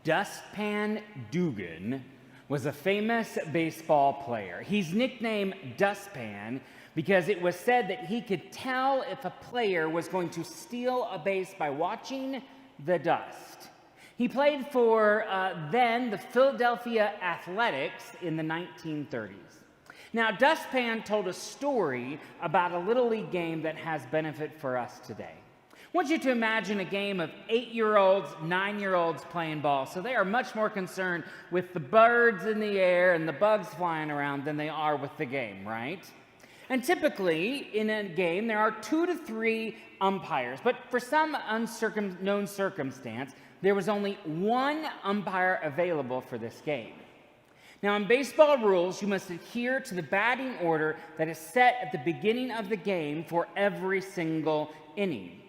Dustpan Dugan was a famous baseball player. He's nicknamed Dustpan because it was said that he could tell if a player was going to steal a base by watching the dust. He played for then the Philadelphia Athletics in the 1930s. Now, Dustpan told a story about a Little League game that has benefit for us today. I want you to imagine a game of 8-year-olds, 9-year-olds playing ball. So they are much more concerned with the birds in the air and the bugs flying around than they are with the game, right? And typically, in a game, there are 2 to 3 umpires. But for some unknown circumstance, there was only one umpire available for this game. Now, in baseball rules, you must adhere to the batting order that is set at the beginning of the game for every single inning.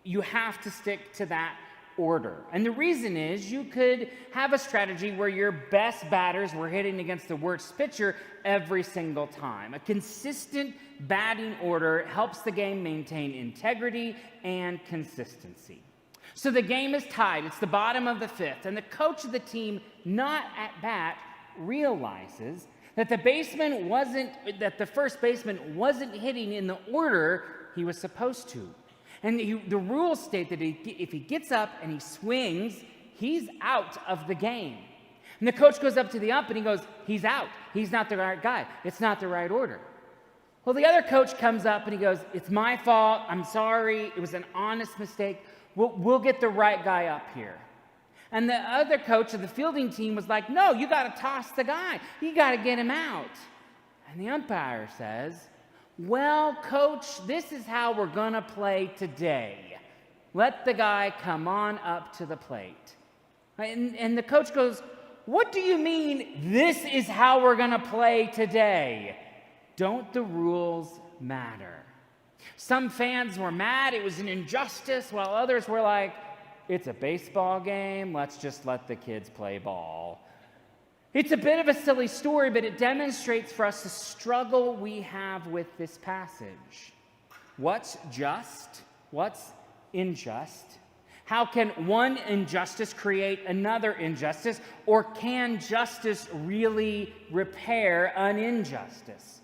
You have to stick to that order. And the reason is you could have a strategy where your best batters were hitting against the worst pitcher every single time. A consistent batting order helps the game maintain integrity and consistency. So the game is tied. It's the bottom of the 5th, and the coach of the team, not at bat, realizes that the first baseman wasn't hitting in the order he was supposed to. And the rules state that if he gets up and he swings, he's out of the game. And the coach goes up to the ump and he goes, he's out. He's not the right guy. It's not the right order. Well, the other coach comes up and he goes, it's my fault. I'm sorry. It was an honest mistake. We'll get the right guy up here. And the other coach of the fielding team was like, no, you got to toss the guy. You got to get him out. And the umpire says, well, coach, this is how we're going to play today. Let the guy come on up to the plate. And the coach goes, what do you mean this is how we're going to play today? Don't the rules matter? Some fans were mad it was an injustice, while others were like, it's a baseball game, let's just let the kids play ball. It's a bit of a silly story, but it demonstrates for us the struggle we have with this passage. What's just? What's unjust? How can one injustice create another injustice? Or can justice really repair an injustice?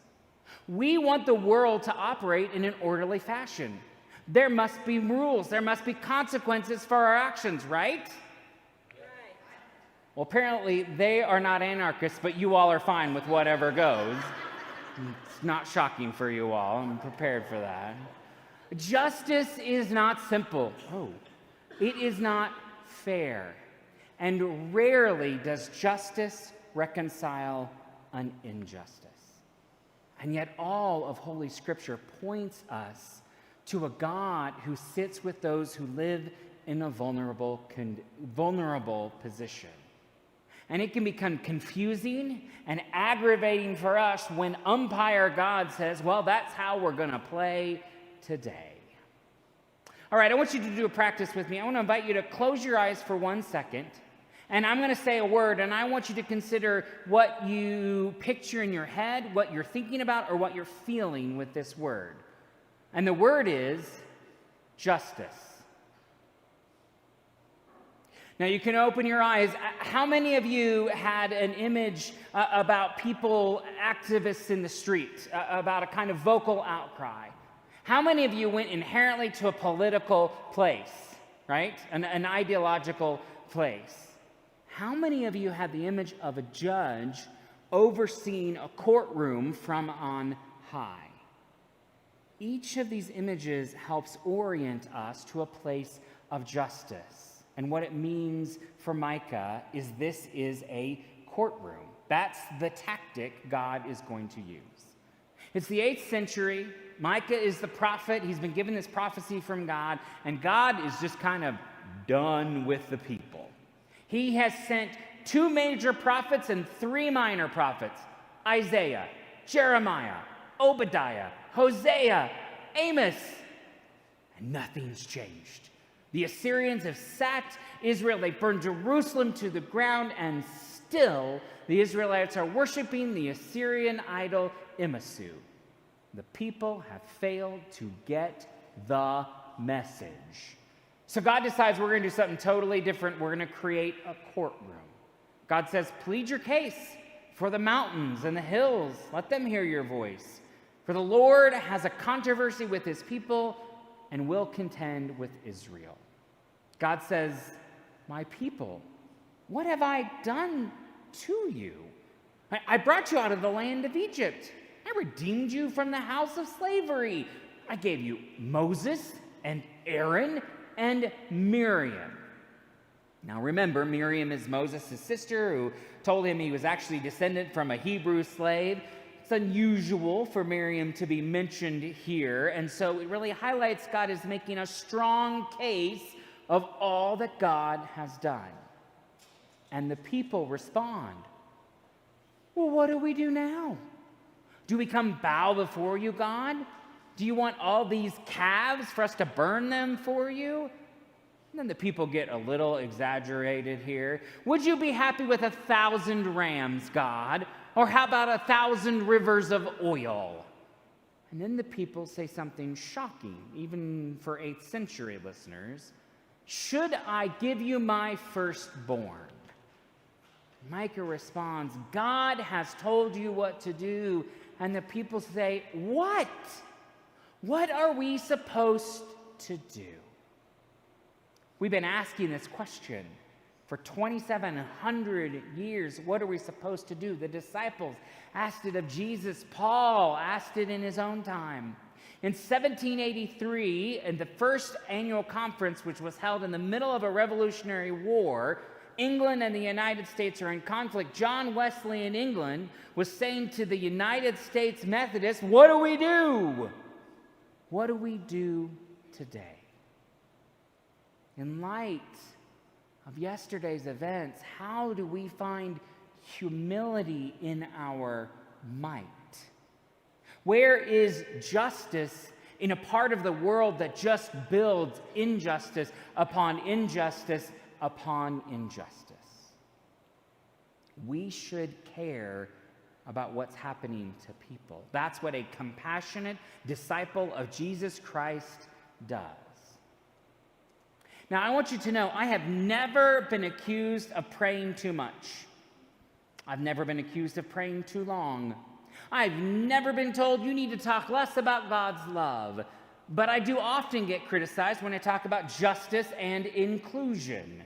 We want the world to operate in an orderly fashion. There must be rules. There must be consequences for our actions, right? Well, apparently they are not anarchists, but you all are fine with whatever goes. It's not shocking for you all. I'm prepared for that. Justice is not simple. It is not fair. And rarely does justice reconcile an injustice. And yet all of Holy Scripture points us to a God who sits with those who live in a vulnerable position. And it can become confusing and aggravating for us when umpire God says, well, that's how we're going to play today. All right, I want you to do a practice with me. I want to invite you to close your eyes for 1 second. And I'm going to say a word, and I want you to consider what you picture in your head, what you're thinking about, or what you're feeling with this word. And the word is justice. Now, you can open your eyes. How many of you had an image about people, activists in the street, about a kind of vocal outcry? How many of you went inherently to a political place, right? An ideological place? How many of you had the image of a judge overseeing a courtroom from on high? Each of these images helps orient us to a place of justice. And what it means for Micah is this is a courtroom. That's the tactic God is going to use. It's the 8th century. Micah is the prophet. He's been given this prophecy from God, and God is just kind of done with the people. He has sent 2 major prophets and 3 minor prophets, Isaiah, Jeremiah, Obadiah, Hosea, Amos, and nothing's changed. The Assyrians have sacked Israel. They burned Jerusalem to the ground, and still the Israelites are worshiping the Assyrian idol Imasu. The people have failed to get the message. So God decides we're going to do something totally different. We're going to create a courtroom. God says, plead your case for the mountains and the hills. Let them hear your voice. For the Lord has a controversy with his people and will contend with Israel. God says, my people, what have I done to you? I brought you out of the land of Egypt. I redeemed you from the house of slavery. I gave you Moses and Aaron and Miriam. Now remember, Miriam is Moses' sister who told him he was actually descendant from a Hebrew slave. It's unusual for Miriam to be mentioned here, and so it really highlights God is making a strong case of all that God has done. And the people respond, well, what do we do now? Do we come bow before you, God? Do you want all these calves for us to burn them for you? And then the people get a little exaggerated here. Would you be happy with 1,000 rams, God? Or how about 1,000 rivers of oil? And then the people say something shocking, even for 8th century listeners. Should I give you my firstborn? Micah responds, God has told you what to do. And the people say, what? What are we supposed to do? We've been asking this question for 2,700 years. What are we supposed to do? The disciples asked it of Jesus. Paul asked it in his own time. In 1783, in the first annual conference, which was held in the middle of a Revolutionary War, England and the United States are in conflict. John Wesley in England was saying to the United States Methodists, what do we do? What do we do today? In light of yesterday's events, how do we find humility in our might? Where is justice in a part of the world that just builds injustice upon injustice upon injustice? We should care about what's happening to people. That's what a compassionate disciple of Jesus Christ does. Now, I want you to know, I have never been accused of praying too much. I've never been accused of praying too long. I've never been told you need to talk less about God's love. But I do often get criticized when I talk about justice and inclusion.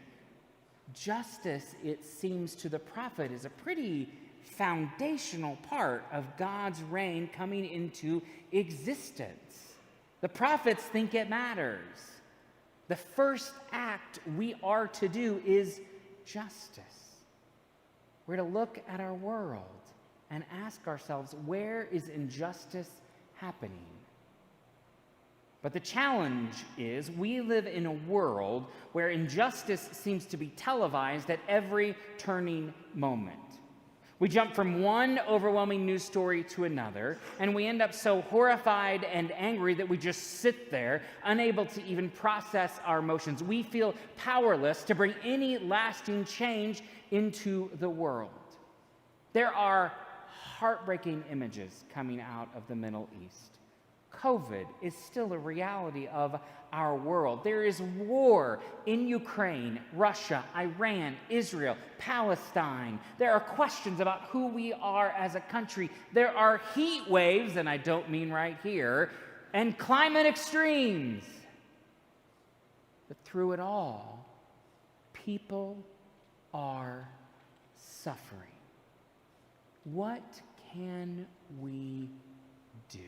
Justice, it seems to the prophet, is a pretty foundational part of God's reign coming into existence. The prophets think it matters. The first act we are to do is justice. We're to look at our world and ask ourselves, where is injustice happening? But the challenge is we live in a world where injustice seems to be televised at every turning moment. We jump from one overwhelming news story to another, and we end up so horrified and angry that we just sit there, unable to even process our emotions. We feel powerless to bring any lasting change into the world. There are heartbreaking images coming out of the Middle East. COVID is still a reality of our world. There is war in Ukraine, Russia, Iran, Israel, Palestine. There are questions about who we are as a country. There are heat waves, and I don't mean right here, and climate extremes. But through it all, people are suffering. What can we do?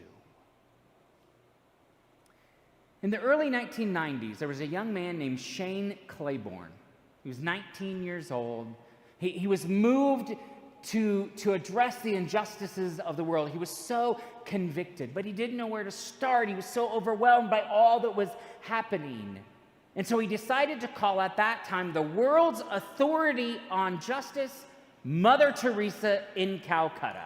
In the early 1990s, there was a young man named Shane Claiborne. He was 19 years old. He was moved to address the injustices of the world. He was so convicted, but he didn't know where to start. He was so overwhelmed by all that was happening. And so he decided to call at that time the world's authority on justice, Mother Teresa in Calcutta.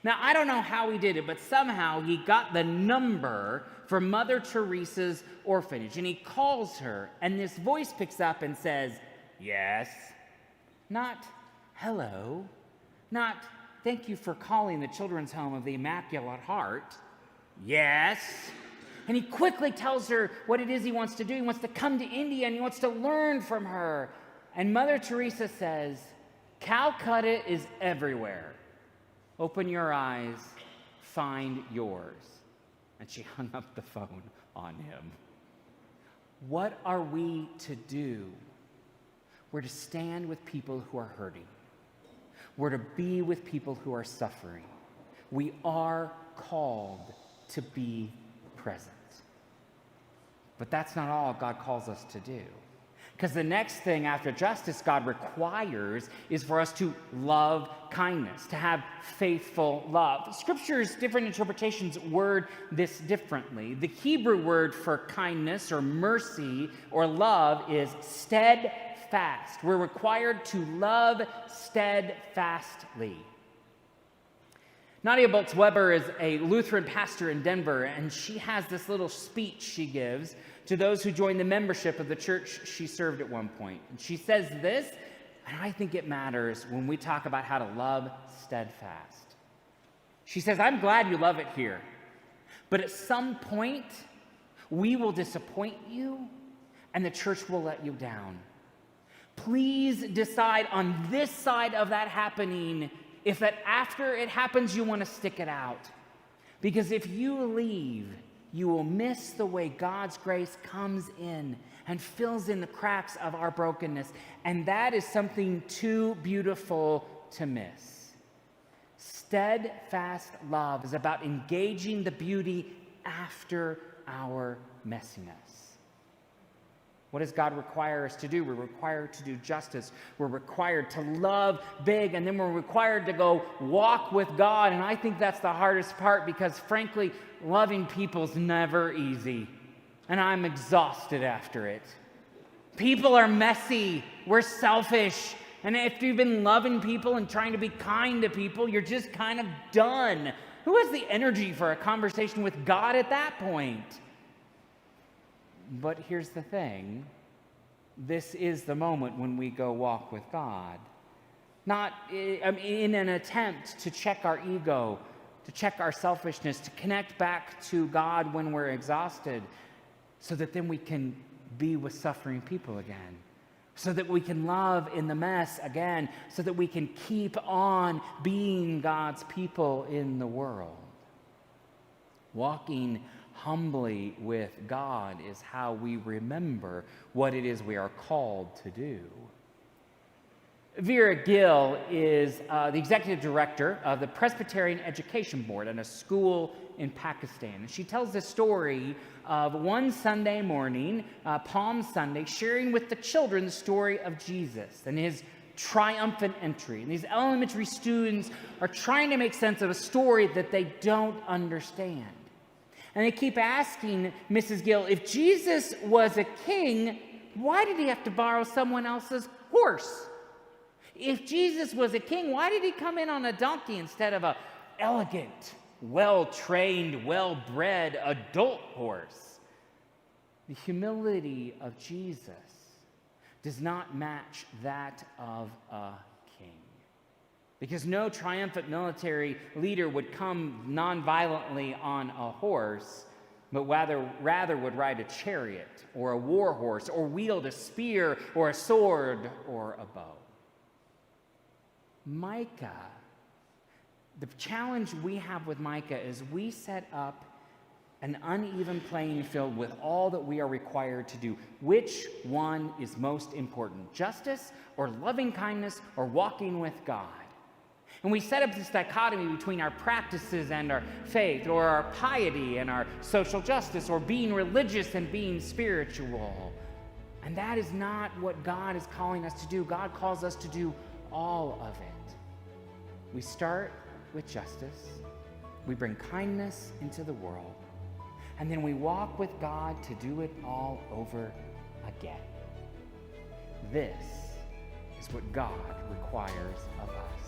Now, I don't know how he did it, but somehow he got the number for Mother Teresa's orphanage, and he calls her, and this voice picks up and says, yes. Not hello, not thank you for calling the Children's Home of the Immaculate Heart. Yes. And he quickly tells her what it is he wants to do. He wants to come to India and he wants to learn from her. And Mother Teresa says, Calcutta is everywhere. Open your eyes, find yours. And she hung up the phone on him. What are we to do? We're to stand with people who are hurting. We're to be with people who are suffering. We are called to be present. But that's not all God calls us to do. Because the next thing after justice God requires is for us to love kindness, to have faithful love. Scripture's different interpretations word this differently. The Hebrew word for kindness or mercy or love is steadfast. We're required to love steadfastly. Nadia Boltz-Weber is a Lutheran pastor in Denver, and she has this little speech she gives to those who join the membership of the church she served at one point. And she says this, and I think it matters when we talk about how to love steadfast. She says, I'm glad you love it here, but at some point, we will disappoint you, and the church will let you down. Please decide on this side of that happening if that after it happens, you want to stick it out. Because if you leave, you will miss the way God's grace comes in and fills in the cracks of our brokenness. And that is something too beautiful to miss. Steadfast love is about engaging the beauty after our messiness. What does God require us to do? We're required to do justice. We're required to love big, and then we're required to go walk with God. And I think that's the hardest part because, frankly, loving people's never easy. And I'm exhausted after it. People are messy. We're selfish. And if you've been loving people and trying to be kind to people, you're just kind of done. Who has the energy for a conversation with God at that point? But here's the thing. This is the moment when we go walk with God. Not in an attempt to check our ego, to check our selfishness, to connect back to God when we're exhausted, so that then we can be with suffering people again, so that we can love in the mess again, so that we can keep on being God's people in the world. Walking humbly with God is how we remember what it is we are called to do. Vera Gill is the executive director of the Presbyterian Education Board in a school in Pakistan. And she tells the story of one Sunday morning, Palm Sunday, sharing with the children the story of Jesus and his triumphant entry. And these elementary students are trying to make sense of a story that they don't understand. And they keep asking Mrs. Gill, if Jesus was a king, why did he have to borrow someone else's horse? If Jesus was a king, why did he come in on a donkey instead of an elegant, well-trained, well-bred adult horse? The humility of Jesus does not match that of a king. Because no triumphant military leader would come non-violently on a horse, but rather would ride a chariot or a war horse or wield a spear or a sword or a bow. Micah, the challenge we have with Micah is we set up an uneven playing field with all that we are required to do. Which one is most important? Justice or loving kindness or walking with God? And we set up this dichotomy between our practices and our faith, or our piety and our social justice, or being religious and being spiritual. And that is not what God is calling us to do. God calls us to do all of it. We start with justice. We bring kindness into the world. And then we walk with God to do it all over again. This is what God requires of us.